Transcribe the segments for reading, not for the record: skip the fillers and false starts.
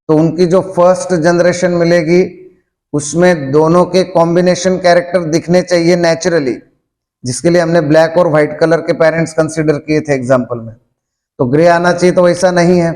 तो उनकी जो फर्स्ट जनरेशन मिलेगी उसमें दोनों के कॉम्बिनेशन कैरेक्टर दिखने चाहिए नेचुरली, जिसके लिए हमने ब्लैक और व्हाइट कलर के पेरेंट्स कंसीडर किए थे एग्जांपल में। तो ग्रे आना चाहिए, तो वैसा नहीं है।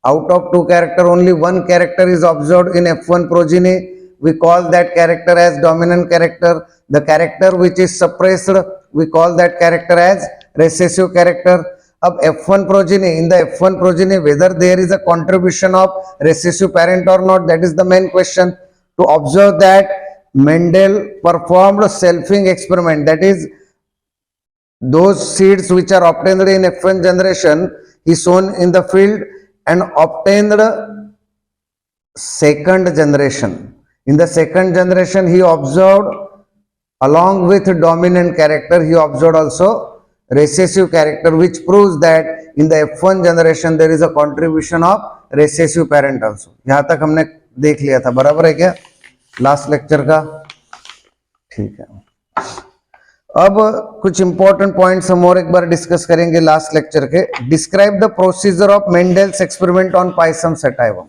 Out of 2 character only 1 character is observed in F1 progeny, we call that character as dominant character. The character which is suppressed, we call that character as recessive character. अब F1 progeny, in the F1 progeny, whether there is a contribution of recessive parent or not, that is the main question. To observe that, Mendel performed selfing experiment, that is those seeds which are obtained in F1 generation, he sown in the field and obtained second generation. In the second generation, he observed along with dominant character, he observed also recessive character, which proves that in the F1 generation there is a contribution of recessive parent also. यहाँ तक हमने देख लिया था, बराबर है क्या last lecture का? ठीक है। अब कुछ इंपॉर्टेंट पॉइंट्स हम और एक बार डिस्कस करेंगे लास्ट लेक्चर के। Describe the procedure of Mendel's experiment on Pisum sativum.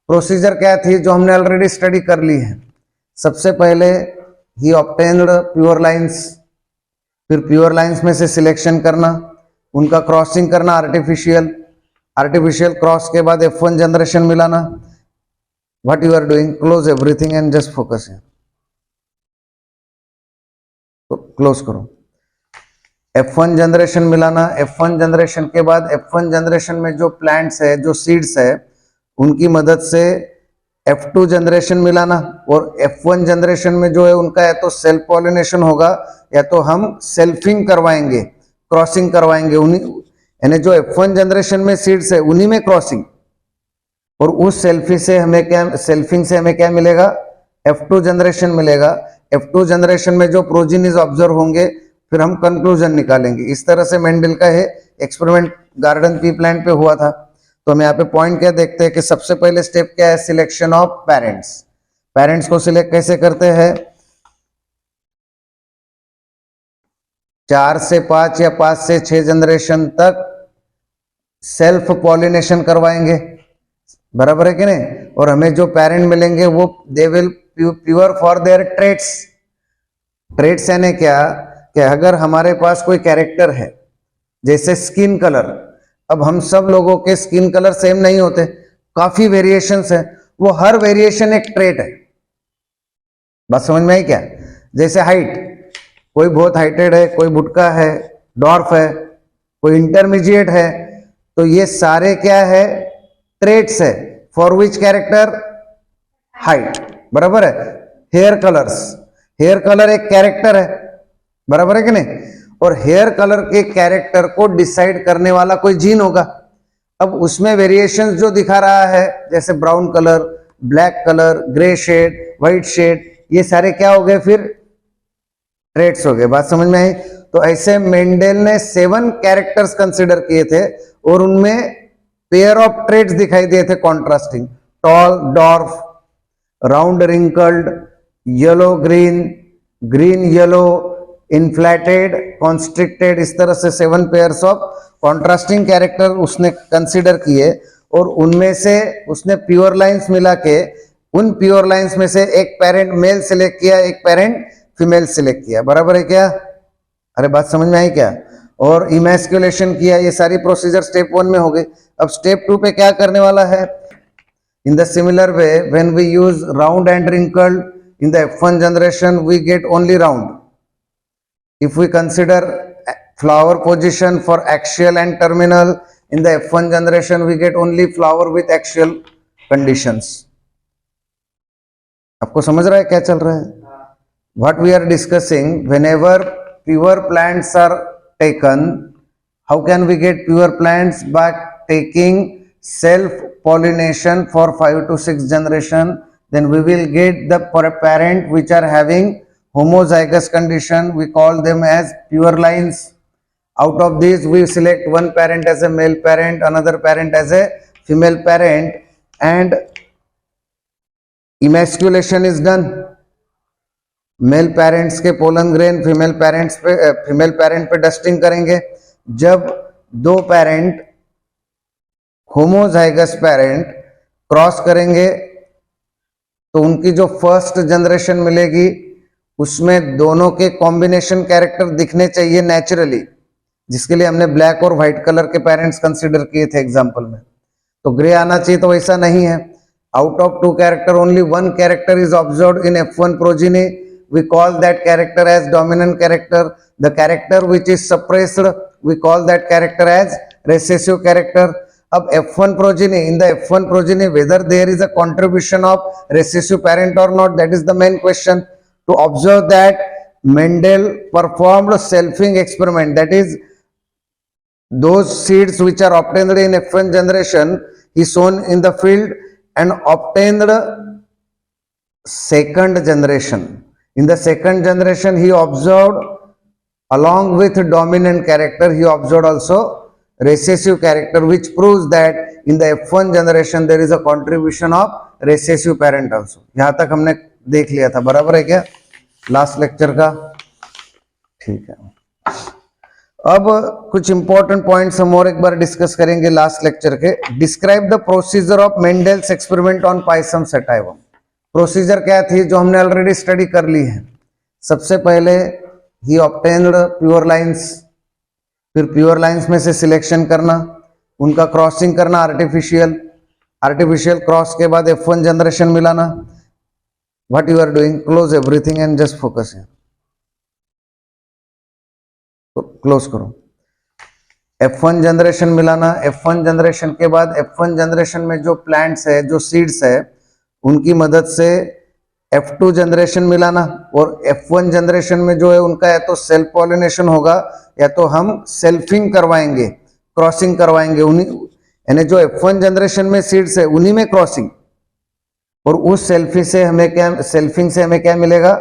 Procedure क्या थी जो हमने ऑलरेडी स्टडी कर ली है। सबसे पहले ही ऑब्टेन्ड प्योर लाइंस, फिर प्योर लाइंस में से सिलेक्शन करना, उनका क्रॉसिंग करना आर्टिफिशियल क्रॉस के बाद F1 जनरेशन मिलाना। What you are doing, close everything and just focus here, तो क्लोज करो। F1 जनरेशन मिलाना, F1 जनरेशन के बाद F1 जनरेशन में जो प्लांट्स है, जो सीड्स है, उनकी मदद से F2 जनरेशन मिलाना, और F1 जनरेशन में जो है उनका या तो सेल्फ पॉलिनेशन होगा या तो हम सेल्फिंग करवाएंगे, क्रॉसिंग करवाएंगे। उन्हीं यानी जो F1 जनरेशन में सीड्स है उन्हीं में क्रॉसिंग, और उस सेल्फिंग से हमें क्या मिलेगा, F2 जनरेशन मिलेगा। F2 जनरेशन में जो प्रोजीनीज ऑब्जर्व होंगे फिर हम कंक्लूजन निकालेंगे। इस तरह से मेंडल का है एक्सपेरिमेंट गार्डन पी प्लांट पे हुआ था। तो हम यहाँ पे पॉइंट क्या देखते हैं कि सबसे पहले स्टेप क्या है, सिलेक्शन ऑफ पेरेंट्स। पेरेंट्स को सिलेक्ट कैसे करते हैं, 4 से 5 या 5 से 6 जनरेशन तक सेल्फ पॉलिनेशन करवाएंगे, बराबर है कि नहीं। और हमें जो पेरेंट मिलेंगे वो they will pure for their traits. Traits यानी क्या कि अगर हमारे पास कोई कैरेक्टर है, जैसे स्किन कलर, अब हम सब लोगों के स्किन कलर सेम नहीं होते, काफी वेरिएशंस है, वो हर वेरिएशन एक ट्रेट है। बात समझ में आई क्या? जैसे हाइट, कोई बहुत हाइटेड है, कोई बुटका है, डॉर्फ है, कोई इंटरमीडिएट है, तो ये सारे क्या है, ट्रेट्स है। फॉर विच कैरेक्टर, हाइट, बराबर है। हेयर कलर्स, हेयर कलर एक कैरेक्टर है, बराबर है कि नहीं। और हेयर कलर के कैरेक्टर को डिसाइड करने वाला कोई जीन होगा। अब उसमें वेरिएशंस जो दिखा रहा है, जैसे brown colour, black colour, grey shade, white shade, ये सारे क्या हो गए, फिर ट्रेट्स हो गए। बात समझ में आई? तो ऐसे मेंडेल ने 7 कैरेक्टर्स कंसिडर किए थे और उनमें पेयर ऑफ ट्रेट्स दिखाई दिए थे contrasting, tall, dwarf, round wrinkled, yellow green, green yellow, inflated, constricted, इस तरह से 7 पेयर्स ऑफ कॉन्ट्रास्टिंग कैरेक्टर उसने कंसीडर किए। और उनमें से उसने प्योर लाइंस मिला के उन प्योर लाइंस में से एक पेरेंट मेल सिलेक्ट किया, एक पेरेंट फीमेल सिलेक्ट किया, बराबर है क्या? अरे बात समझ में आई क्या? और इमैस्कुलेशन किया। ये सारी प्रोसीजर स्टेप 1 में हो गई। अब स्टेप 2 पे क्या करने वाला है? In the similar way when we use round and wrinkled in the F1 generation we get only round. If we consider flower position for axial and terminal in the F1 generation, we get only flower with axial conditions. आपको समझ रहा है क्या चल रहा है? What we are discussing, whenever pure plants are taken, how can we get pure plants? By taking self pollination for 5 to 6 generation, then we will get the parent which are having homozygous condition. We call them as pure lines. Out of these we select one parent as a male parent, another parent as a female parent, and emasculation is done. Male parents के pollen grain female parent पे dusting करेंगे। जब 2 parent homozygous parent cross करेंगे तो उनकी जो first generation मिलेगी उसमें दोनों के कॉम्बिनेशन कैरेक्टर दिखने चाहिए नेचुरली, जिसके लिए हमने ब्लैक और व्हाइट कलर के पेरेंट्स कंसीडर किए थे एग्जांपल में। तो ग्रे आना चाहिए, तो वैसा नहीं है। Out of 2 character only 1 character is observed in F1 progeny, we call that character as dominant character. The character which is suppressed we call that character as recessive character. अब F1 progeny, in the F1 progeny whether there is a contribution of recessive parent or not, that is the main question. To observe that, Mendel performed selfing experiment, that is those seeds which are obtained in F1 generation he sown in the field and obtained second generation. In the second generation he observed along with dominant character he observed also recessive character, which proves that in the F1 generation there is a contribution of recessive parent also. यहां तक हमने देख लिया था, बराबर है क्या last lecture का? ठीक है। अब कुछ इंपॉर्टेंट पॉइंट्स हम और एक बार डिस्कस करेंगे लास्ट लेक्चर के। Describe the procedure of Mendel's experiment on Pisum sativum. Procedure क्या थी जो हमने ऑलरेडी स्टडी कर ली है। सबसे पहले ही ऑब्टेन्ड प्योर लाइंस, फिर प्योर लाइंस में से सिलेक्शन करना, उनका क्रॉसिंग करना आर्टिफिशियल क्रॉस के बाद F1 जनरेशन मिलाना। What you are doing, close everything and just focus here, close करो। F1 जनरेशन मिलाना, F1 जनरेशन के बाद F1 जनरेशन में जो प्लांट्स है, जो सीड्स है, उनकी मदद से F2 जनरेशन मिलाना, और F1 जनरेशन में जो है उनका या तो सेल्फ पॉलिनेशन होगा या तो हम सेल्फिंग करवाएंगे, क्रॉसिंग करवाएंगे। उन्हीं यानी जो F1 जनरेशन में सीड्स है उन्हीं में क्रॉसिंग, और उस सेल्फिंग से हमें क्या मिलेगा,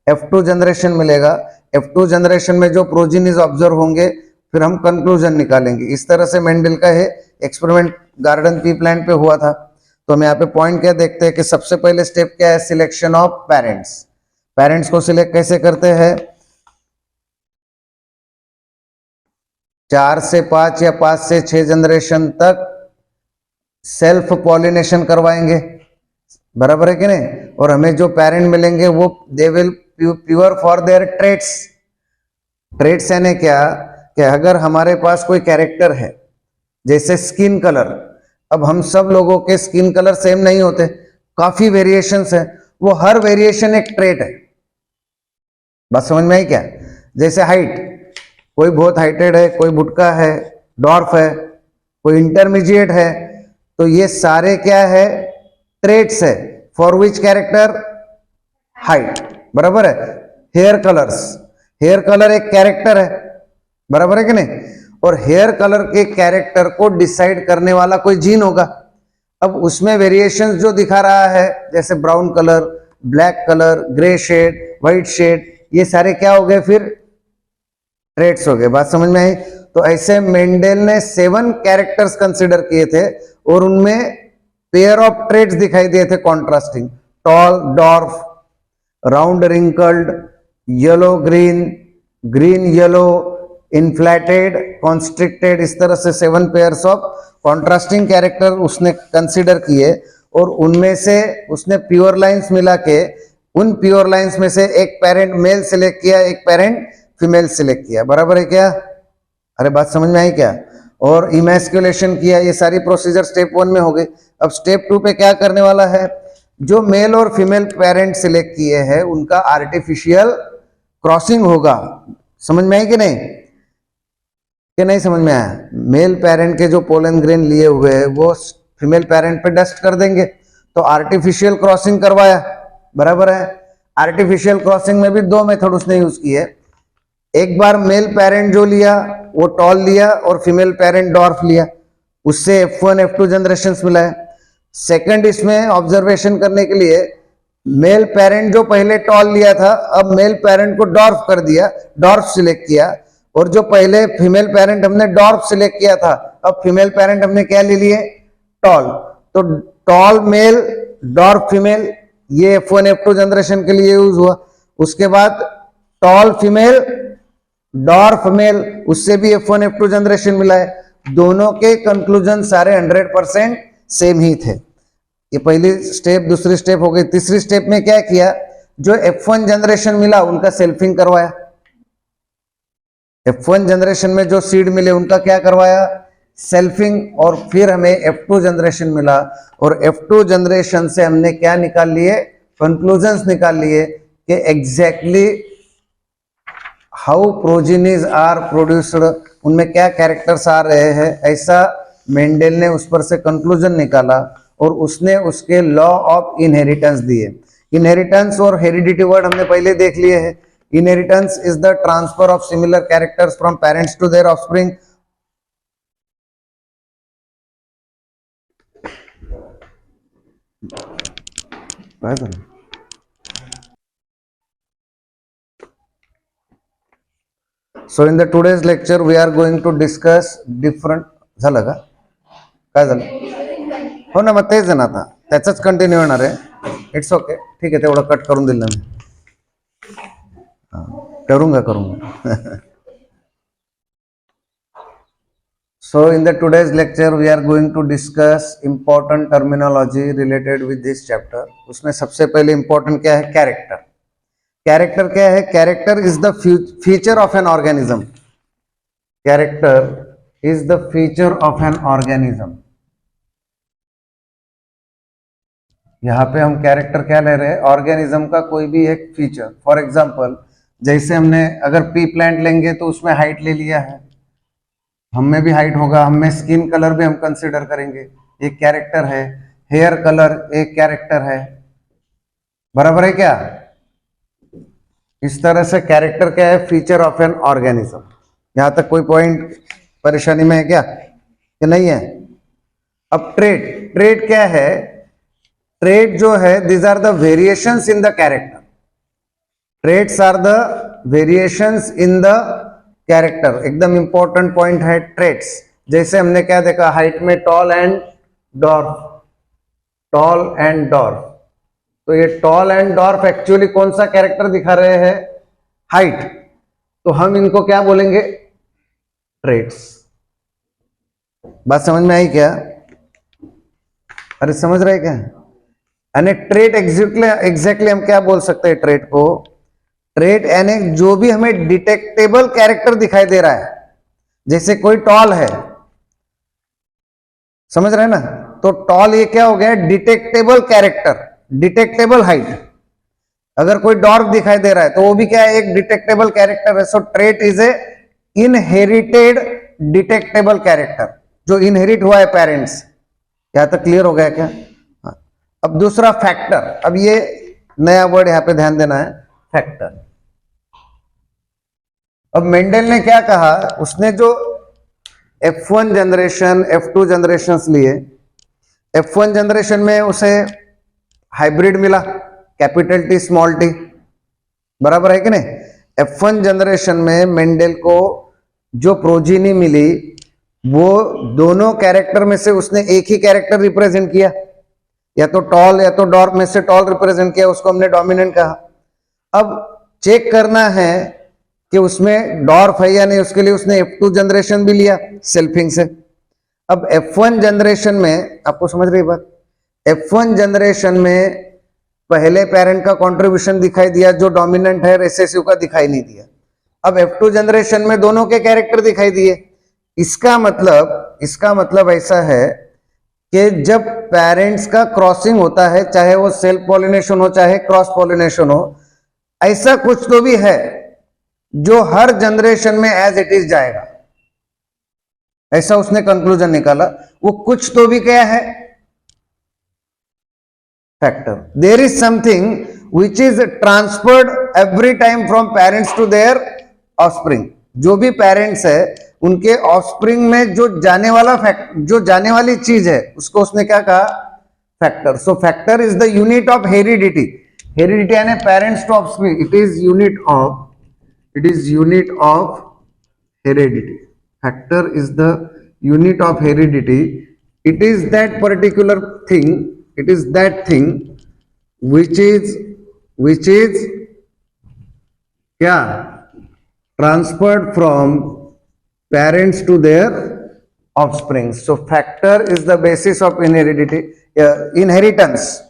F2 जनरेशन मिलेगा। F2 जनरेशन में जो प्रोजेनीज ऑब्जर्व होंगे फिर हम कंक्लूजन निकालेंगे। इस तरह से मेंडल का है एक्सपेरिमेंट गार्डन पी प्लांट पे हुआ था। तो हम यहाँ पे पॉइंट क्या देखते हैं कि सबसे पहले स्टेप क्या है, सिलेक्शन ऑफ पेरेंट्स। पेरेंट्स को सिलेक्ट कैसे करते हैं, 4 से 5 या 5 से 6 जनरेशन तक सेल्फ पॉलिनेशन करवाएंगे, बराबर है कि नहीं। और हमें जो पेरेंट मिलेंगे वो they will pure for their traits. Traits यानी क्या कि अगर हमारे पास कोई कैरेक्टर है, जैसे स्किन कलर, अब हम सब लोगों के स्किन कलर सेम नहीं होते, काफी वेरिएशंस है, वो हर वेरिएशन एक ट्रेट है। बात समझ में आई क्या? जैसे हाइट, कोई बहुत हाइटेड है, कोई बुटका है, डॉर्फ है, कोई इंटरमीडिएट है, तो ये सारे क्या है, ट्रेट्स है। फॉर विच कैरेक्टर, हाइट, बराबर है। हेयर कलर्स, हेयर कलर एक कैरेक्टर है, बराबर है कि नहीं। और हेयर कलर के कैरेक्टर को डिसाइड करने वाला कोई जीन होगा। अब उसमें वेरिएशंस जो दिखा रहा है, जैसे brown colour, black colour, grey shade, white shade, ये सारे क्या हो गए, फिर ट्रेट्स हो गए। बात समझ में आई? तो ऐसे मेंडेल ने 7 कैरेक्टर्स कंसिडर किए थे और उनमें पेयर ऑफ ट्रेट्स दिखाई दिए थे contrasting, tall, dwarf, round wrinkled, yellow green, green yellow, inflated, constricted, इस तरह से 7 पेयर्स ऑफ कॉन्ट्रास्टिंग कैरेक्टर उसने कंसीडर किए। और उनमें से उसने प्योर लाइंस मिला के उन प्योर लाइंस में से एक पेरेंट मेल सिलेक्ट किया, एक पेरेंट फीमेल सिलेक्ट किया, बराबर है क्या? अरे बात समझ में आई क्या? और इमैस्कुलेशन किया। ये सारी प्रोसीजर स्टेप 1 में हो गई। अब स्टेप 2 पे क्या करने वाला है, जो मेल और फीमेल पेरेंट सिलेक्ट किए हैं उनका आर्टिफिशियल क्रॉसिंग होगा। समझ में आई कि नहीं? कि नहीं समझ में आया? मेल पेरेंट के जो पोलन ग्रेन लिए हुए हैं वो फीमेल पेरेंट पे डस्ट कर देंगे, तो आर्टिफिशियल क्रॉसिंग करवाया, बराबर है। आर्टिफिशियल क्रॉसिंग में भी 2 मेथड उसने यूज किए। एक बार मेल पेरेंट जो लिया वो टॉल लिया और फीमेल पेरेंट डॉर्फ लिया, उससे F1 F2 जनरेशन मिला है। सेकंड इसमें ऑब्जर्वेशन करने के लिए मेल पेरेंट जो पहले टॉल लिया था, अब मेल पेरेंट को डॉर्फ कर दिया, डॉर्फ सिलेक्ट किया। और जो पहले फीमेल पेरेंट हमने डॉर्फ सिलेक्ट किया था, अब फीमेल पेरेंट हमने क्या ले लिए, टॉल। तो टॉल मेल, डॉर्फ फीमेल, ये F1 F2 जनरेशन के लिए यूज हुआ। उसके बाद टॉल फीमेल, डॉर्फ मेल, उससे भी F1 F2 जनरेशन मिला है। दोनों के कंक्लूजन सारे 100% सेम ही थे। ये पहली स्टेप, दूसरी स्टेप हो गई। तीसरी स्टेप में क्या किया, जो F1 जनरेशन मिला उनका सेल्फिंग करवाया। F1 जनरेशन में जो सीड मिले उनका क्या करवाया, सेल्फिंग। और फिर हमें F2 जनरेशन मिला और F2 जनरेशन से हमने क्या निकाल लिए, कंक्लूजन्स निकाल लिए कि एग्जैक्टली हाउ प्रोजीनीज आर प्रोड्यूस्ड, उनमें क्या कैरेक्टर्स आ रहे हैं, ऐसा मेंडल ने उस पर से कंक्लूजन निकाला और उसने उसके लॉ ऑफ इनहेरिटेंस दिए। इनहेरिटेंस और हेरिडिटी वर्ड हमने पहले देख लिए हैं। Inheritance is the transfer of similar characters from parents to their offspring. So in the today's lecture we are going to discuss different, झालं का, काय झालं, हो ना, मग तेच ना, आता त्याचंच कंटिन्यू होणार आहे. इट्स ओके, ठीक आहे, तेवढं कट करून दिलं मी, करूंगा. So in the today's lecture we are going to discuss important terminology related with this chapter. उसमें सबसे पहले important क्या है, कैरेक्टर. कैरेक्टर क्या है, character is the feature of an organism. Character is the feature of an organism. यहां पे हम कैरेक्टर क्या ले रहे हैं, ऑर्गेनिज्म का कोई भी एक फीचर. फॉर एग्जांपल, जैसे हमने अगर पी प्लांट लेंगे तो उसमें हाइट ले लिया है, हम में भी हाइट होगा, हम में स्किन कलर भी हम कंसिडर करेंगे, एक कैरेक्टर है. हेयर कलर एक कैरेक्टर है, बराबर है क्या. इस तरह से कैरेक्टर क्या है, फीचर ऑफ एन ऑर्गेनिज्म. यहां तक कोई पॉइंट परेशानी में है क्या, कि नहीं है. अब ट्रेट, ट्रेट क्या है, ट्रेट जो है, these are the variations in the character. Traits are the variations in the character. एकदम इंपॉर्टेंट पॉइंट है ट्रेट्स. जैसे हमने क्या देखा, हाइट में tall and dwarf, tall and dwarf. तो ये टॉल एंड डॉर्फ एक्चुअली कौन सा कैरेक्टर दिखा रहे हैं, हाइट. तो हम इनको क्या बोलेंगे, ट्रेट्स. बात समझ में आई क्या, अरे समझ रहे क्या. यानी ट्रेट एग्जैक्टली हम क्या बोल सकते हैं ट्रेट को, ट्रेट यानी जो भी हमें डिटेक्टेबल कैरेक्टर दिखाई दे रहा है. जैसे कोई टॉल है, समझ रहे ना, तो टॉल ये क्या हो गया, डिटेक्टेबल कैरेक्टर, डिटेक्टेबल हाइट. अगर कोई डॉर्फ दिखाई दे रहा है तो वो भी क्या है, एक डिटेक्टेबल कैरेक्टर है. So trait is a inherited detectable character, जो इनहेरिट हुआ है पेरेंट्स. यहां तक क्लियर हो गया क्या. हाँ. अब दूसरा फैक्टर. अब ये नया वर्ड यहां पे ध्यान देना है, फैक्टर. अब मेंडल ने क्या कहा, उसने जो F1 जनरेशन, F2 जनरेशन लिए, F1 जनरेशन में उसे हाइब्रिड मिला, कैपिटल टी स्मॉल टी, बराबर है कि नहीं. F1 जनरेशन में मेंडल को जो प्रोजीनी मिली, वो दोनों कैरेक्टर में से उसने एक ही कैरेक्टर रिप्रेजेंट किया, या तो टॉल या तो डॉर्फ में से टॉल रिप्रेजेंट किया, उसको हमने डोमिनेंट कहा. अब चेक करना है कि उसमें डॉर्फ है या नहीं, उसके लिए उसने F2 जनरेशन भी लिया सेल्फिंग से. अब F1 जनरेशन में, आपको समझ रही बात, F1 जनरेशन में पहले पेरेंट का कंट्रीब्यूशन दिखाई दिया जो डोमिनेंट है, रिसेसिव का दिखाई नहीं दिया. अब F2 जनरेशन में दोनों के कैरेक्टर दिखाई दिए. इसका मतलब ऐसा है कि जब पेरेंट्स का क्रॉसिंग होता है, चाहे वो सेल्फ पॉलिनेशन हो चाहे क्रॉस पॉलिनेशन हो, ऐसा कुछ तो भी है जो हर जनरेशन में एज इट इज जाएगा. ऐसा उसने कंक्लूजन निकाला. वो कुछ तो भी क्या है, factor. There is something which is transferred every time from parents to their offspring. जो भी पेरेंट्स है उनके ऑफस्प्रिंग में जो जाने वाली चीज है, उसको उसने क्या कहा, factor. So factor is the unit of heredity. Heredity यानी parents to offspring, it is unit of heredity. Factor is the unit of heredity. It is that particular thing, it is that thing which is क्या, transferred from parents to their offspring. So factor is the basis of inheritance.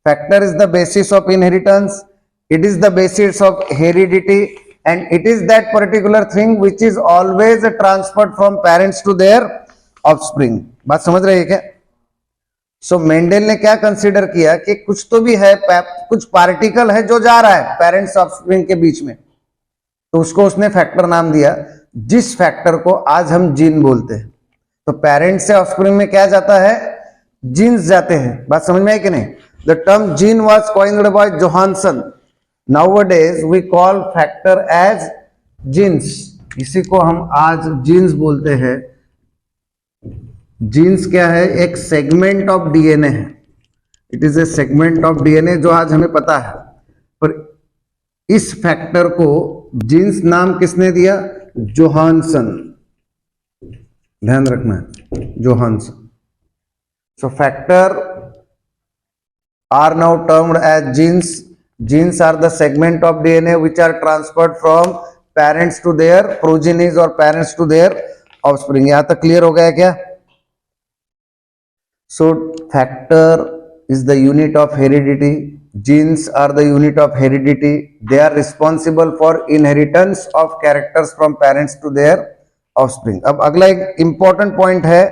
Factor is the basis of inheritance. It is the basis of heredity, and it is that particular thing which is always transferred from parents to their offspring. बात समझ रहे हैं क्या? सो Mendel ने क्या consider किया कि कुछ तो भी है, कुछ पार्टिकल है जो जा रहा है पेरेंट्स ऑफस्प्रिंग के बीच में, तो उसको उसने फैक्टर नाम दिया, जिस फैक्टर को आज हम जीन बोलते हैं. तो पेरेंट्स से ऑफस्प्रिंग में क्या जाता है? जीन्स जाते हैं. बात समझ में आई कि नहीं? The term gene was coined by Johannsen. Nowadays we call factor as genes. इसी को हम आज जीन्स बोलते हैं. जीन्स क्या है? एक सेगमेंट ऑफ डीएनए है. It is A segment of DNA जो आज हमें पता है, पर इस फैक्टर को जीन्स नाम किसने दिया? जोहानसन. ध्यान रखना है, Johannsen. So factor are now termed as genes. Genes are the segment of DNA which are transferred from parents to their progenies और पेरेंट्स टू देयर ऑफस्प्रिंग. यहां तक क्लियर हो गया क्या? So factor is the unit of heredity. Genes are the unit of heredity. They are responsible for inheritance of characters from parents to their offspring. अब अगला एक important point है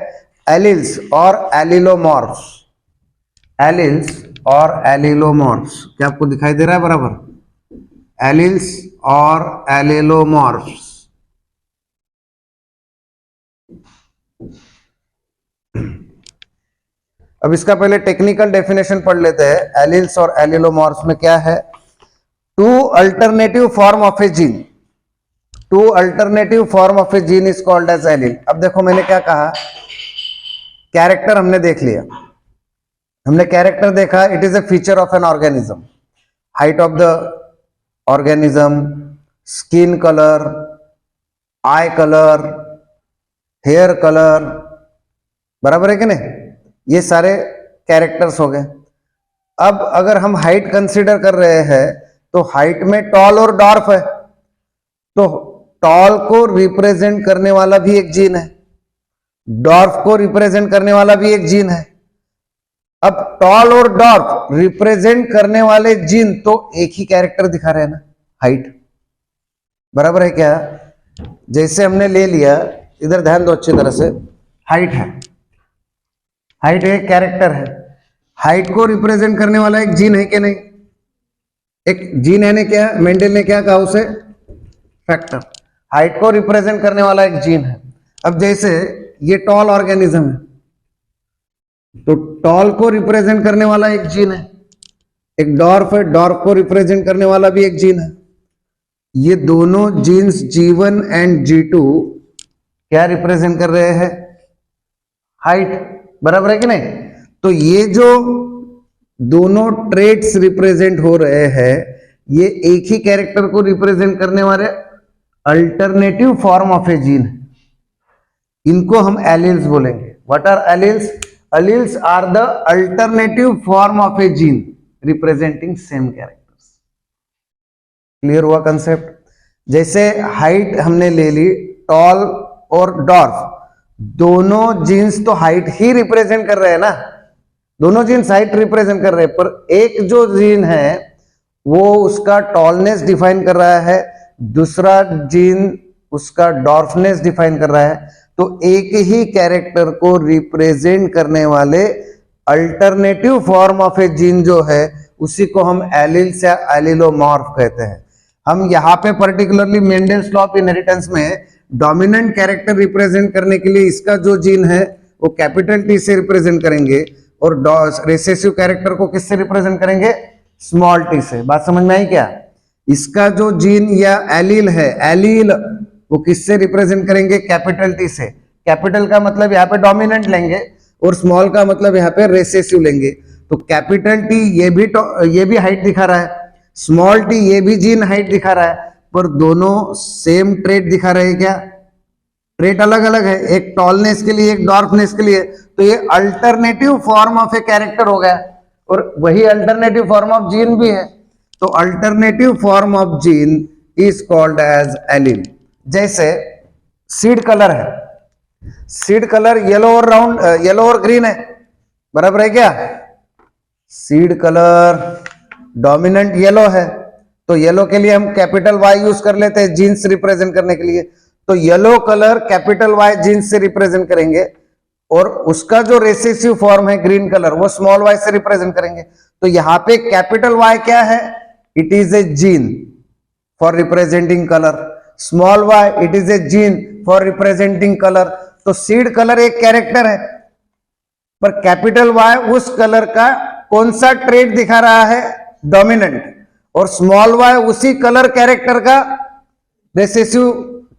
alleles और allelomorphs. Alleles और allelomorphs क्या आपको दिखाई दे रहा है बराबर? Alleles और allelomorphs. अब इसका पहले टेक्निकल डेफिनेशन पढ़ लेते हैं. एलील्स और एलिलोमॉर्फ्स में क्या है? Two alternative form of a gene. Two alternative form of a gene is called as allele. अब देखो मैंने क्या कहा, कैरेक्टर हमने देख लिया. हमने कैरेक्टर देखा, it is a feature of an organism. Height of the organism, skin colour, eye colour, hair colour, बराबर है कि नहीं? ये सारे कैरेक्टर्स हो गए. अब अगर हम हाइट कंसीडर कर रहे हैं तो हाइट में टॉल और डॉर्फ है, तो टॉल को रिप्रेजेंट करने वाला भी एक जीन है, डॉर्फ को रिप्रेजेंट करने वाला भी एक जीन है. अब टॉल और डॉर्फ रिप्रेजेंट करने वाले जीन तो एक ही कैरेक्टर दिखा रहे हैं ना, हाइट. बराबर है क्या? जैसे हमने ले लिया, इधर ध्यान दो अच्छी तरह से, हाइट है, हाइट एक कैरेक्टर है. हाइट को रिप्रेजेंट करने वाला एक जीन है कि नहीं? एक जीन है ने क्या, मेंडल ने क्या कहा उसे? फैक्टर. हाइट को रिप्रेजेंट करने वाला एक जीन है. अब जैसे ये टॉल ऑर्गेनिज्म है, तो टॉल को रिप्रेजेंट करने वाला एक जीन है. एक डॉर्फ है, डॉर्फ को रिप्रेजेंट करने वाला भी एक जीन है. ये दोनों जीन्स G1 एंड G2 क्या रिप्रेजेंट कर रहे हैं? हाइट. बराबर है कि नहीं? तो ये जो दोनों ट्रेट्स रिप्रेजेंट हो रहे हैं, ये एक ही कैरेक्टर को रिप्रेजेंट करने वाले alternative form of a gene. इनको हम एलील्स बोलेंगे. What are alleles? Alleles are the alternative form of a gene representing same characters. Clear हुआ कंसेप्ट? जैसे हाइट हमने ले ली, टॉल और डॉर्फ, दोनों जीन्स तो हाइट ही रिप्रेजेंट कर रहे हैं ना, दोनों जीन्स हाइट रिप्रेजेंट कर रहे हैं, पर एक जो जीन है वो उसका टॉलनेस डिफाइन कर रहा है, दूसरा जीन उसका डॉर्फनेस डिफाइन कर रहा है. तो एक ही कैरेक्टर को रिप्रेजेंट करने वाले alternative form of a gene जो है, उसी को हम एलील्स या एलिलोमॉर्फ कहते हैं. हम यहाँ पे particularly Mendel's law of inheritance में डोमिनेंट कैरेक्टर रिप्रेजेंट करने के लिए इसका जो जीन है वो कैपिटल टी से रिप्रेजेंट करेंगे, और रिसेसिव कैरेक्टर को किससे रिप्रेजेंट करेंगे? स्मॉल टी से. बात समझ में आई क्या? इसका जो जीन या एलील है, एलील, वो किससे रिप्रेजेंट करेंगे? कैपिटल टी से. कैपिटल का मतलब यहाँ पे डोमिनेंट लेंगे और स्मॉल का मतलब यहाँ पे रिसेसिव लेंगे. तो कैपिटल टी ये भी हाइट दिखा रहा है, स्मॉल टी ये भी जीन हाइट दिखा रहा है, पर दोनों सेम ट्रेट दिखा रहे हैं क्या? ट्रेट अलग अलग है, एक टॉलनेस के लिए, एक डॉर्फनेस के लिए. तो ये alternative form of a character हो गया, और वही अल्टरनेटिव फॉर्म ऑफ जीन भी है. तो alternative form of gene is called as allele. जैसे सीड कलर है, सीड कलर येलो और राउंड, येलो और ग्रीन है, बराबर है क्या? सीड कलर डोमिनेंट येलो है, तो येलो के लिए हम कैपिटल वाई यूज कर लेते हैं जीन्स रिप्रेजेंट करने के लिए। तो yellow colour capital Y genes से रिप्रेजेंट करेंगे, और उसका जो रेसेसिव फॉर्म है ग्रीन कलर वो स्मॉल वाई से रिप्रेजेंट करेंगे। तो यहां पे कैपिटल वाई क्या है? It is a gene for representing colour. Small Y it is a gene for representing colour. तो सीड कलर एक कैरेक्टर है, पर कैपिटल वाई उस कलर का कौन सा ट्रेट दिखा रहा है? डोमिनेंट। और स्मॉल वाई उसी कलर कैरेक्टर का रेसेसिव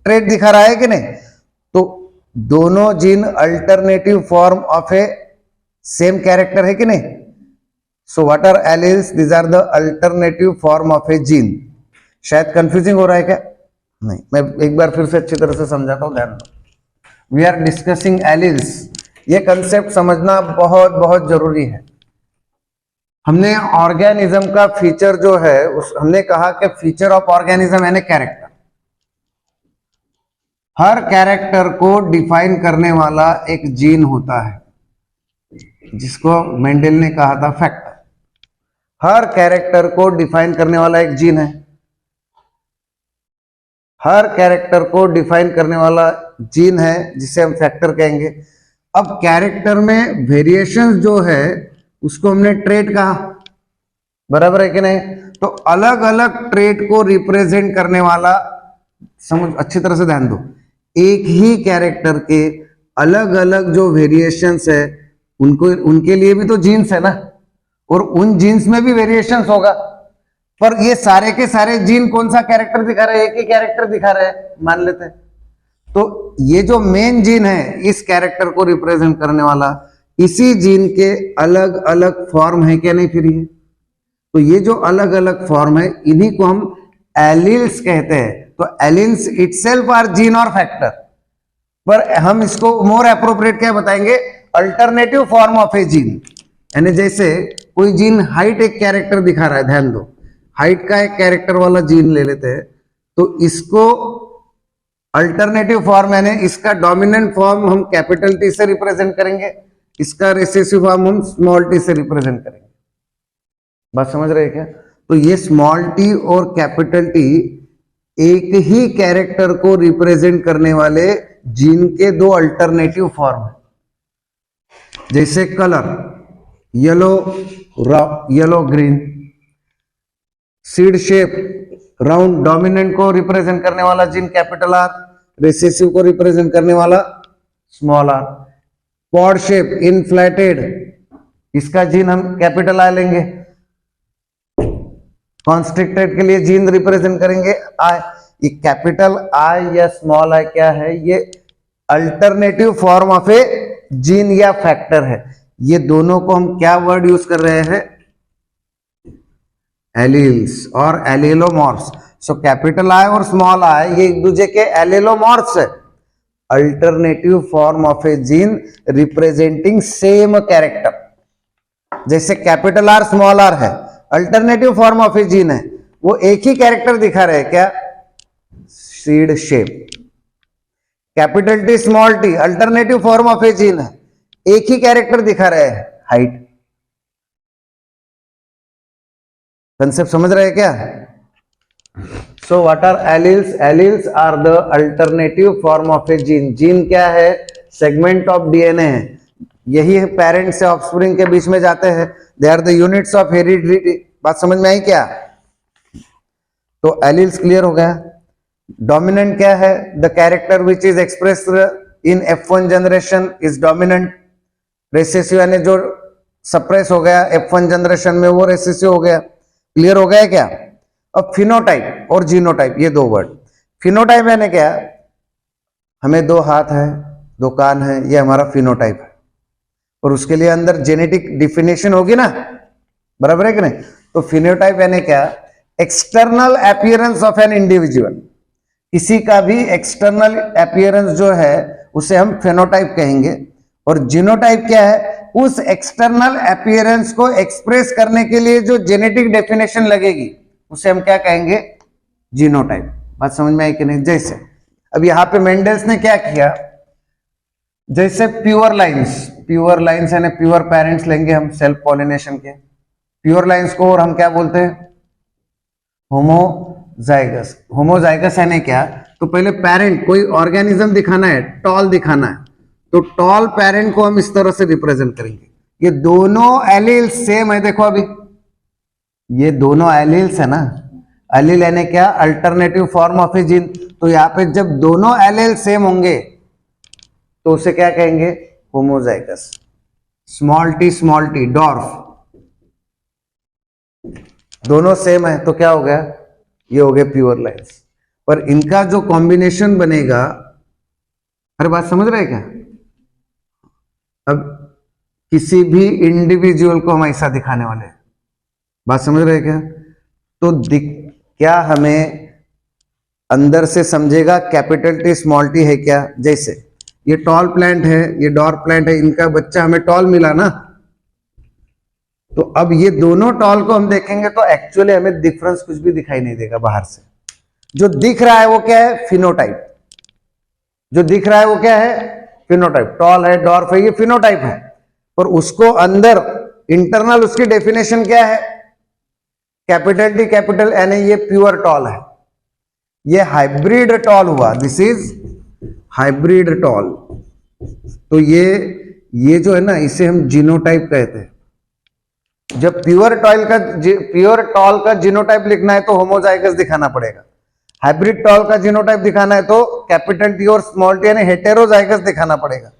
ट्रेट दिखा रहा है कि नहीं? तो दोनों gene alternative form of a same character है कि नहीं? So what are alleles? These are the alternative form of a gene. शायद कंफ्यूजिंग हो रहा है क्या? नहीं, मैं एक बार फिर से अच्छी तरह से समझाता हूं, ध्यान दो। We are discussing alleles. ये कंसेप्ट समझना बहुत बहुत जरूरी है। हमने ऑर्गेनिज्म का फीचर जो है हमने कहा कि फीचर ऑफ ऑर्गेनिज्म यानी कैरेक्टर। हर कैरेक्टर को डिफाइन करने वाला एक जीन होता है, जिसको मेंडल ने कहा था फैक्टर। हर कैरेक्टर को डिफाइन करने वाला एक जीन है। हर कैरेक्टर को डिफाइन करने वाला जीन है जिसे हम फैक्टर कहेंगे। अब कैरेक्टर में वेरिएशंस जो है उसको हमने ट्रेट कहा, बराबर है कि नहीं? तो अलग अलग ट्रेट को रिप्रेजेंट करने वाला, समझ अच्छी तरह से ध्यान दो, एक ही कैरेक्टर के अलग अलग जो वेरिएशंस है उनको, उनके लिए भी तो जीन्स है ना, और उन जीन्स में भी वेरिएशंस होगा। पर ये सारे के सारे जीन कौन सा कैरेक्टर दिखा रहे हैं? एक ही कैरेक्टर दिखा रहे हैं, मान लेते हैं। तो ये जो मेन जीन है इस कैरेक्टर को रिप्रेजेंट करने वाला, इसी जीन के अलग अलग फॉर्म है क्या नहीं? फिर ये तो ये जो अलग अलग फॉर्म है इन्हीं को हम एलील्स कहते हैं। तो एलील्स इटसेल्फ आर जीन और फैक्टर, पर हम इसको मोर एप्रोप्रिएट क्या बताएंगे? Alternative form of a gene. यानी जैसे कोई जीन हाइट एक कैरेक्टर दिखा रहा है, ध्यान दो, हाइट का एक कैरेक्टर वाला जीन ले लेते हैं, तो इसको अल्टरनेटिव फॉर्म यानी इसका डोमिनेंट फॉर्म हम कैपिटल टी से रिप्रेजेंट करेंगे, इसका रेसेसिव फॉर्म हम स्मॉल टी से रिप्रेजेंट करेंगे। बात समझ रहे हैं क्या? तो ये स्मॉल टी और कैपिटल टी एक ही कैरेक्टर को रिप्रेजेंट करने वाले जीन के दो अल्टरनेटिव फॉर्म है। जैसे colour yellow, yellow green, seed shape round, dominant को रिप्रेजेंट करने वाला जीन कैपिटल आर, रेसेसिव को रिप्रेजेंट करने वाला small R. Pod shape inflated, इसका जीन हम कैपिटल आई लेंगे। कॉन्स्ट्रिक्टेड के लिए जीन रिप्रेजेंट करेंगे आई। ये कैपिटल आई या स्मॉल आई क्या है? ये alternative form of a gene या फैक्टर है। ये दोनों को हम क्या वर्ड यूज कर रहे हैं? एलील्स और एलेलोमॉर्फ्स। सो कैपिटल आई और स्मॉल आई ये एक दूसरे के एलेलोमॉर्फ्स है, alternative form of a gene representing same character. जैसे कैपिटल आर स्मॉल आर है, alternative form of a gene है, वो एक ही कैरेक्टर दिखा रहे हैं क्या? Seed shape. Capital T small T alternative form of a gene है, एक ही कैरेक्टर दिखा रहे हैं, हाइट। कंसेप्ट समझ रहे हैं क्या? So what are alleles? Alleles are the alternative form of a gene. Gene क्या है? सेगमेंट ऑफ डीएनए है। यही पेरेंट से ऑफस्प्रिंग के बीच में जाते हैं। They are the units of heredity. बात समझ में आई क्या? तो एलील्स क्लियर हो गया। डोमिनेंट क्या है? The character which is expressed in F1 generation is dominant. Recessive यानी जो सप्रेस हो गया F1 जनरेशन में वो रेसेसिव हो गया। क्लियर हो गया क्या? अब फिनोटाइप और जीनोटाइप, ये दो वर्ड। फिनोटाइप यानी क्या? हमें दो हाथ है, दो कान है, ये हमारा फिनोटाइप है, और उसके लिए अंदर जेनेटिक डिफिनेशन होगी ना, बराबर है कि नहीं? तो फिनोटाइप यानी क्या? External appearance of an individual. किसी का भी एक्सटर्नल अपीयरेंस जो है उसे हम फेनोटाइप कहेंगे। और जीनोटाइप क्या है? उस एक्सटर्नल अपीयरेंस को एक्सप्रेस करने के लिए जो जेनेटिक डेफिनेशन लगेगी उसे हम क्या कहेंगे? जीनोटाइप। बात समझ में आई कि नहीं? जैसे अब यहां पे मेंडल्स ने क्या किया, जैसे प्योर लाइंस यानी प्योर पेरेंट्स लेंगे हम सेल्फ पॉलिनेशन के, प्योर लाइंस को और हम क्या बोलते हैं, होमोजाइगस। होमोजाइगस यानी क्या, तो पहले पेरेंट कोई ऑर्गेनिज्म दिखाना है, टॉल दिखाना है, तो टॉल पेरेंट को हम इस तरह से रिप्रेजेंट करेंगे। ये दोनों एलील्स सेम है, देखो अभी ये दोनों एलील्स है ना, एलील यानी क्या, alternative form of a gene. तो यहाँ पे जब दोनों एलील सेम होंगे तो उसे क्या कहेंगे, होमोजाइगस। स्मॉल टी डॉर्फ, दोनों सेम है तो क्या हो गया, ये हो गए प्योर लाइन्स। पर इनका जो कॉम्बिनेशन बनेगा, अरे बात समझ रहे क्या, अब किसी भी इंडिविजुअल को हम ऐसा दिखाने वाले हैं, बात समझ रहे क्या, तो क्या हमें अंदर से समझेगा कैपिटल टी स्मॉल टी है क्या, जैसे ये टॉल प्लांट है, ये डॉर्फ प्लांट है, इनका बच्चा हमें टॉल मिला ना, तो अब ये दोनों टॉल को हम देखेंगे तो एक्चुअली हमें डिफरेंस कुछ भी दिखाई नहीं देगा बाहर से। जो दिख रहा है वो क्या है, फिनोटाइप। जो दिख रहा है वो क्या है, फिनोटाइप। टॉल है, डॉर्फ है, ये फिनोटाइप है, पर उसको अंदर इंटरनल उसकी डेफिनेशन क्या है, कैपिटल टी कैपिटल एन, ये प्योर टॉल है। ये हाइब्रिड टॉल हुआ, दिस इज हाइब्रिड टॉल। तो ये जो है ना, इसे हम जीनोटाइप कहते हैं। जब प्योर टॉल का जीनोटाइप लिखना है तो होमोजाइगस दिखाना पड़ेगा, हाइब्रिड टॉल का जीनोटाइप दिखाना है तो कैपिटल टी और स्मॉल टी यानी हेटेरोजाइगस दिखाना पड़ेगा।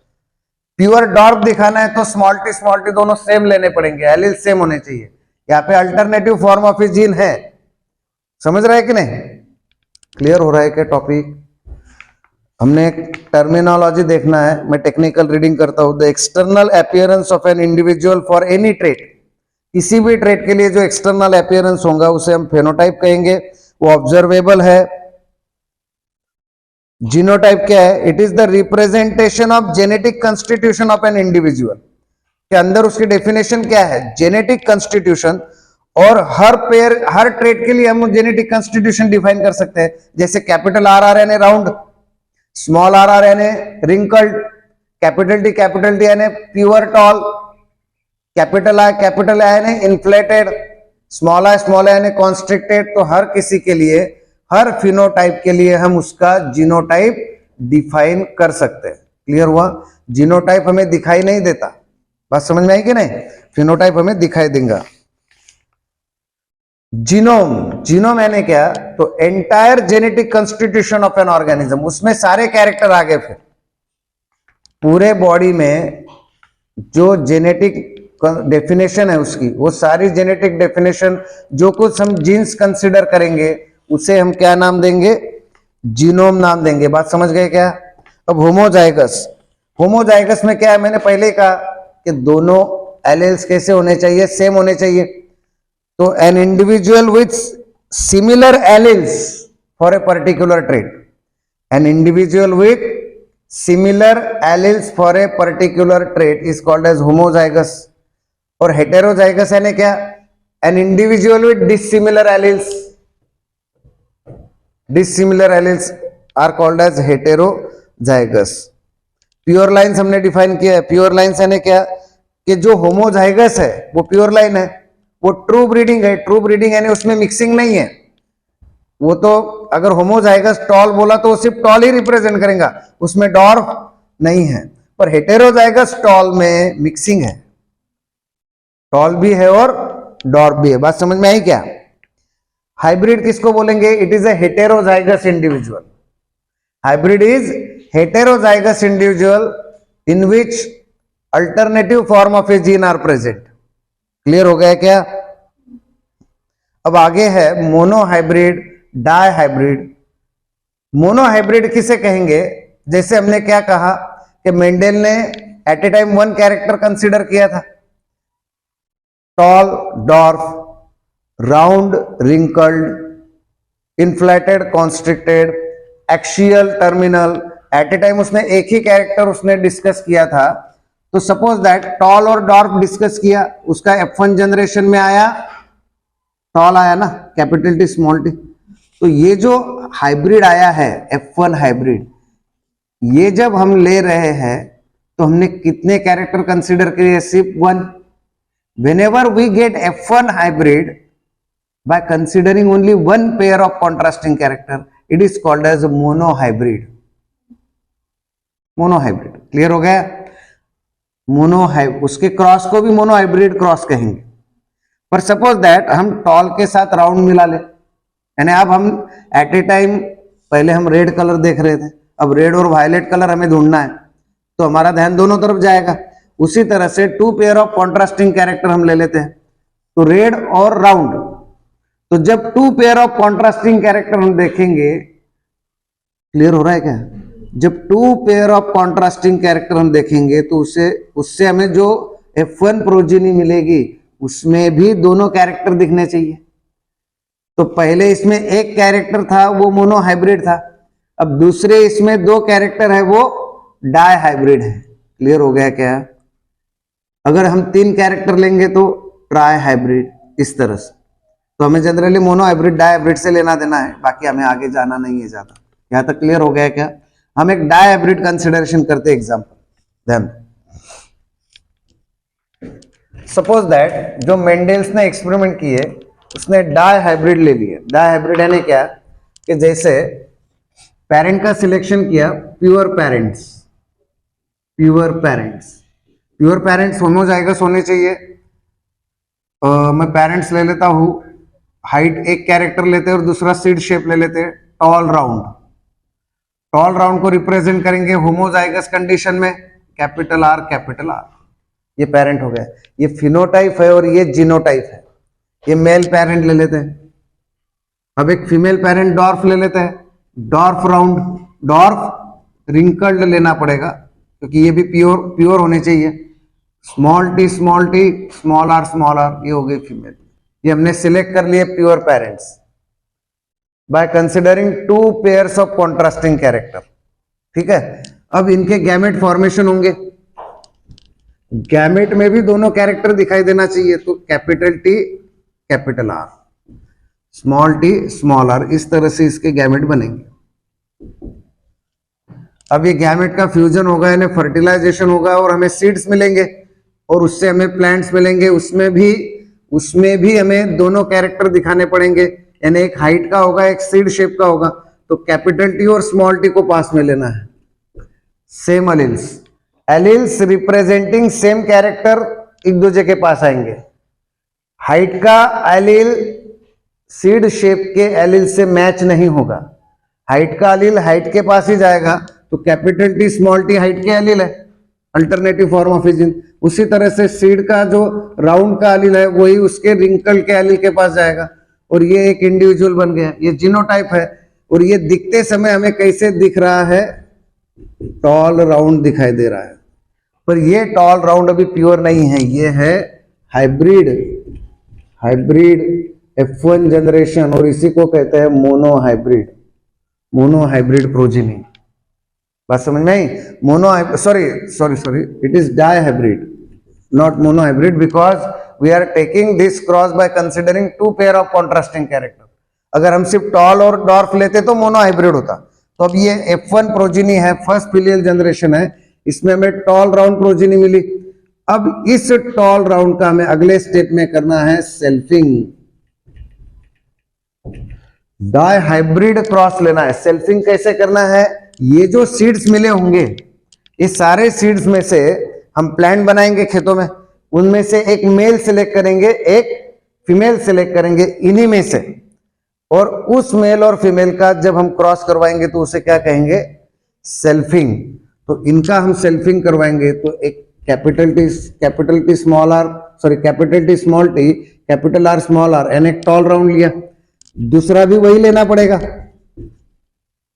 प्योर डॉर्फ दिखाना है तो स्मॉल टी दोनों सेम लेने पड़ेंगे, एलील सेम होने चाहिए। यहाँ पे alternative form of a gene है, समझ रहे हैं कि नहीं, क्लियर हो रहा है क्या टॉपिक। हमने एक टर्मिनोलॉजी देखना है, मैं टेक्निकल रीडिंग करता हूं। The external appearance of an individual for any trait, किसी भी ट्रेट के लिए जो एक्सटर्नल अपीयरेंस होगा उसे हम फेनोटाइप कहेंगे, वो ऑब्जर्वेबल है। जीनोटाइप क्या है, it is the representation of genetic constitution of an individual, के अंदर उसकी डेफिनेशन क्या है, जेनेटिक कंस्टिट्यूशन। और हर ट्रेट के लिए हम जेनेटिक कंस्टिट्यूशन डिफाइन कर सकते हैं, जैसे कैपिटल आर आर यानी राउंड, स्मॉल आर आर यानी रिंकल्ड, कैपिटल टी यानी प्योर टॉल, कैपिटल आई यानी इन्फ्लेटेड, स्मॉल आई यानी कॉन्स्ट्रिक्टेड। तो हर किसी के लिए, हर फिनोटाइप के लिए हम उसका जीनोटाइप डिफाइन कर सकते हैं। क्लियर हुआ, जीनोटाइप हमें दिखाई नहीं देता, बात समझ में आई कि नहीं, फिनोटाइप हमें दिखाई देगा। जीनोम यानी क्या, तो entire genetic constitution of an organism, उसमें सारे कैरेक्टर आ गए। फिर पूरे बॉडी में जो जेनेटिक डेफिनेशन है उसकी, वो सारी जेनेटिक डेफिनेशन, जो कुछ हम जीन्स कंसिडर करेंगे उसे हम क्या नाम देंगे, जीनोम नाम देंगे। बात समझ गए क्या। अब होमोजाइगस में क्या है, मैंने पहले ही कहा कि दोनों एलील्स कैसे होने चाहिए, सेम होने चाहिए। तो an individual with similar alleles for a particular trait, an individual with similar alleles for a particular trait is called as homozygous. और हेटेरोजाइगस यानी क्या, an individual with dissimilar alleles are called as heterozygous. Pure lines हमने define किया है। Pure lines यानी क्या, कि जो होमोजाइगस है वो प्योर लाइन है, वो ट्रू ब्रीडिंग है। ट्रू ब्रीडिंग यानी उसमें मिक्सिंग नहीं है। वो तो अगर होमोजाइगस टॉल बोला तो वो सिर्फ टॉल ही रिप्रेजेंट करेगा, उसमें डॉर्फ नहीं है। पर हेटेरोजाइगस टॉल में मिक्सिंग है, टॉल भी है और डॉर्फ भी है। बात समझ में आई क्या। हाइब्रिड किसको बोलेंगे, it is a heterozygous individual. Hybrid is heterozygous individual in which alternative form of a gene are present. Clear हो गया क्या। अब आगे है मोनोहाइब्रिड, डाइहाइब्रिड। मोनोहाइब्रिड किसे कहेंगे, जैसे हमने क्या कहा कि मेंडल ने at a time one character consider किया था, tall dwarf, round wrinkled, inflated constricted, axial terminal. At a time उसने एक ही कैरेक्टर उसने डिस्कस किया था। तो सपोज दैट टॉल और डॉर्फ डिस्कस किया, उसका F1 जनरेशन में आया, टॉल आया ना, कैपिटल टी स्मॉल टी। तो ये जो हाइब्रिड आया है F1 हाइब्रिड, ये जब हम ले रहे हैं तो हमने कितने कैरेक्टर कंसीडर किए? सिर्फ one. whenever we get F1 hybrid by considering only one pair of contrasting character, it is called as monohybrid. Monohybrid clear हो गया? मोनोहाइब्रिड, उसके क्रॉस को भी मोनोहाइब्रिड क्रॉस कहेंगे। पर सपोज दैट हम टॉल के साथ राउंड मिला ले, यानी अब हम एट ए टाइम, पहले हम रेड कलर देख रहे थे, अब रेड और वायलेट कलर हमें ढूंढना है, तो हमारा ध्यान दोनों तरफ जाएगा। उसी तरह से two pair of contrasting character हम ले लेते हैं, तो रेड और राउंड। तो जब two pair of contrasting character हम देखेंगे, क्लियर हो रहा है क्या? जब two pair of contrasting character हम देखेंगे तो उससे हमें जो F1 प्रोजेनी मिलेगी उसमें भी दोनों कैरेक्टर दिखने चाहिए। तो पहले इसमें एक कैरेक्टर था वो मोनोहाइब्रिड था, अब दूसरे इसमें दो कैरेक्टर है वो डाई हाइब्रिड है। क्लियर हो गया क्या? अगर हम तीन कैरेक्टर लेंगे तो ट्राई हाइब्रिड, इस तरह से। तो हमें generally monohybrid dihybrid से लेना देना है, बाकी हमें आगे जाना नहीं है ज्यादा। यहां तक क्लियर हो गया क्या? हम एक डाई हाइब्रिड कंसिडरेशन करते हैं एग्जांपल। देन सपोज दैट जो मेंडल्स ने एक्सपेरिमेंट किए उसने डाई हाइब्रिड ले लिए। डाई हाइब्रिड यानी क्या कि जैसे पेरेंट का सिलेक्शन किया, pure parents, pure parents, pure parents homozygous होने चाहिए। मैं पेरेंट्स ले लेता हूं, हाइट एक कैरेक्टर लेते हैं और दूसरा सीड शेप ले लेते हैं, टॉल राउंड। टॉल राउंड को रिप्रेजेंट करेंगे होमोजाइगस कंडीशन में, कैपिटल आर कैपिटल आर। ये पेरेंट हो गया। ये फिनोटाइप है और ये जीनोटाइप है। ये मेल पेरेंट ले लेते हैं। अब एक फीमेल पेरेंट डॉर्फ ले लेते हैं, डॉर्फ राउंड, डॉर्फ रिंकल्ड लेना पड़ेगा क्योंकि ये भी प्योर होने चाहिए। स्मॉल टी स्मॉल आर, ये हो गई फीमेल। ये हमने सिलेक्ट कर लिए pure parents bye considering two pairs of contrasting character. ठीक है, अब इनके गैमेट फॉर्मेशन होंगे। गैमेट में भी दोनों कैरेक्टर दिखाई देना चाहिए, तो capital T capital R, small T small R, इस तरह से इसके गैमेट बनेंगे। अब ये गैमेट का फ्यूजन होगा, यानी फर्टिलाइजेशन होगा और हमें सीड्स मिलेंगे और उससे हमें प्लांट्स मिलेंगे। उसमें भी हमें दोनों कैरेक्टर दिखाने पड़ेंगे, यानी एक हाइट का होगा एक सीड शेप का होगा। तो कैपिटल टी और स्मॉल टी को पास में लेना है। Same alleles representing same character एक दूसरे के पास आएंगे। हाइट का एलिल सीड शेप के एलिल से मैच नहीं होगा, हाइट का एलिल हाइट के पास ही जाएगा। तो capital T small T height के एलिल है, अल्टरनेटिव फॉर्म ऑफ इजिन। उसी तरह से सीड का जो राउंड का एलिल है वही उसके रिंकल के एलिल के पास जाएगा और ये एक इंडिविजुअल बन गया। ये जीनोटाइप है और ये दिखते समय हमें कैसे दिख रहा है? टॉल राउंड दिखाई दे रहा है, पर ये टॉल राउंड अभी प्योर नहीं है, ये है हाइब्रिड, हाइब्रिड F1 जनरेशन, और इसी को कहते हैं मोनोहाइब्रिड, मोनोहाइब्रिड प्रोजेनी। बात समझ में आई? Sorry, it is dihybrid, not monohybrid, because we are taking this cross by considering two pair of contrasting character. अगर हम सिर्फ टॉल और डॉर्फ लेते तो मोनोहाइब्रिड होता। तो अब ये F1 प्रोजेनी है, फर्स्ट फिलियल जनरेशन है, इसमें हमें टॉल राउंड प्रोजेनी मिली। अब इस टॉल राउंड का हमें अगले स्टेप में करना है सेल्फिंग, डाइहाइब्रिड क्रॉस लेना है। सेल्फिंग कैसे करना है? ये जो सीड्स मिले होंगे, इस सारे सीड्स में से हम प्लांट बनाएंगे खेतों में, उनमें से एक मेल सिलेक्ट करेंगे, एक फीमेल सिलेक्ट करेंगे इन्हीं में से, और उस मेल और फीमेल का जब हम क्रॉस करवाएंगे तो उसे क्या कहेंगे? सेल्फिंग। तो इनका हम सेल्फिंग करवाएंगे तो एक capital T small R, sorry capital T small T capital R small R, यानी एक टॉल राउंड लिया। दूसरा भी वही लेना पड़ेगा।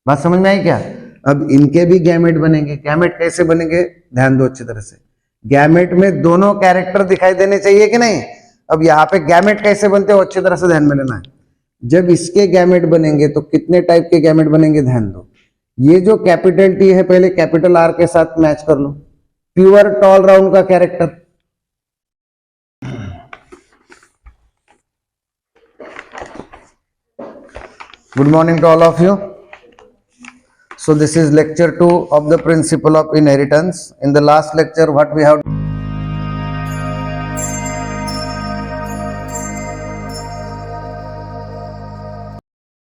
बात समझ में आई क्या? अब इनके भी गैमेट बनेंगे। गैमेट कैसे बनेंगे? ध्यान दो अच्छी तरह से। गैमेट में दोनों कैरेक्टर दिखाई देने चाहिए कि नहीं? अब यहाँ पे गैमेट कैसे बनते हो अच्छी तरह से ध्यान में लेना है। जब इसके गैमेट बनेंगे तो कितने टाइप के गैमेट बनेंगे? ध्यान दो। ये जो कैपिटल टी है पहले कैपिटल आर के साथ मैच कर लो, प्योर टॉल राउंड का character. Good morning to all of you. So this is lecture 2 of the principle of inheritance. In the last lecture, what we have